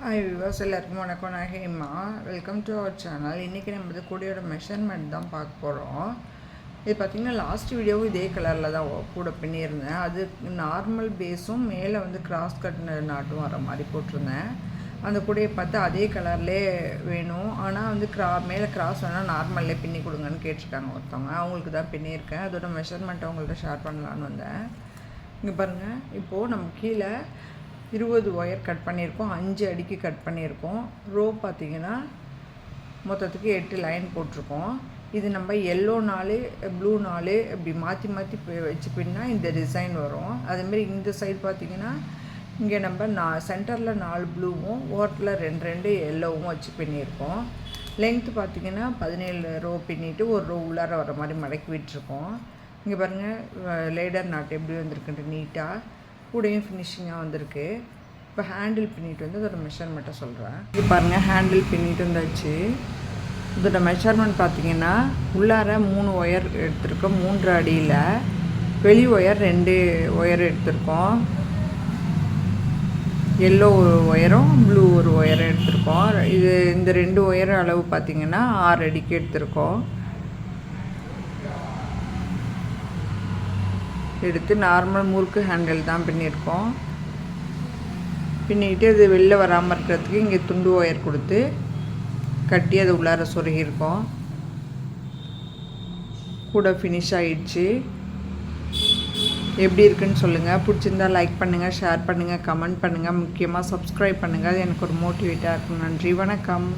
Hi விவாஸ், எல்லாருக்கும் வணக்கம். நான் Hema. Welcome to our channel. இன்றைக்கி நம்ம கூடையோட மெஷர்மெண்ட் தான் பார்க்க போகிறோம். இது பார்த்திங்கன்னா லாஸ்ட் வீடியோவும் இதே கலரில் தான் கூட பின்னியிருந்தேன். அது நார்மல் பேஸும் மேலே வந்து கிராஸ் கட் நாட்டும் வர மாதிரி போட்டிருந்தேன். அந்த கூடையை பார்த்து அதே கலர்லேயே வேணும், ஆனால் வந்து மேலே கிராஸ் வேணால் நார்மல்லே பின்னி கொடுங்கன்னு கேட்டிருக்காங்க ஒருத்தவங்க. அவங்களுக்கு தான் பின்னியிருக்கேன். அதோட மெஷர்மெண்ட் அவங்கள்ட்ட ஷேர் பண்ணலான்னு வந்தேன். இங்கே பாருங்கள், இப்போது நம்ம கீழே 20 ஒயர் கட் பண்ணியிருக்கோம், 5 அடிக்கு கட் பண்ணியிருக்கோம். ரோ பார்த்திங்கன்னா மொத்தத்துக்கு 8 லைன் போட்டிருக்கோம். இது நம்ம எல்லோ 4 ப்ளூ 4 இப்படி மாற்றி மாற்றி வச்சு பின்னா இந்த டிசைன் வரும். அதேமாரி இந்த சைடு பார்த்திங்கன்னா இங்கே நம்ம சென்டரில் 4 ப்ளூவும் ஓரத்தில் 2 எல்லோவும் வச்சு பின்னியிருக்கோம். லென்த்து பார்த்திங்கன்னா 17 ரோ பின்னிட்டு ஒரு ரோ உள்ளார வர மாதிரி மடக்கி விட்டுருக்கோம். இங்கே பாருங்கள் லேடர் நாட் எப்படி வந்திருக்குன்ட்டு நீட்டாக கூடையும் ஃபினிஷிங்காக வந்திருக்கு. இப்போ ஹேண்டில் பின்னிட்டு வந்து அதோட மெஷர்மெண்ட்டை சொல்கிறேன். இது பாருங்கள், ஹேண்டில் பின்னிட்டு வந்தாச்சு. இதோட மெஷர்மெண்ட் பார்த்திங்கன்னா உள்ளார 3 ஒயர் எடுத்திருக்கோம், 3 அடியில் வெளி ஒயர் 2 ஒயர் எடுத்திருக்கோம். எல்லோ ஒரு ஒயரும் ப்ளூ ஒரு ஒயரும் எடுத்திருக்கோம். இது இந்த 2 ஒயர் அளவு பார்த்திங்கன்னா 6 அடிக்கு எடுத்திருக்கோம். எடுத்து நார்மல் முறுக்கு ஹேண்டில் தான் பின்னியிருக்கோம். பின்னிட்டு அது வெளில வராமல் இருக்கிறதுக்கு இங்கே துண்டு ஒயர் கொடுத்து கட்டி அதை உள்ளார சொருகியிருக்கோம். கூட ஃபினிஷ் ஆகிடுச்சு. எப்படி இருக்குன்னு சொல்லுங்கள். பிடிச்சிருந்தால் லைக் பண்ணுங்கள், ஷேர் பண்ணுங்கள், கமெண்ட் பண்ணுங்கள், முக்கியமாக சப்ஸ்கிரைப் பண்ணுங்கள். அது எனக்கு ஒரு மோட்டிவேட்டாக இருக்கும். நன்றி, வணக்கம்.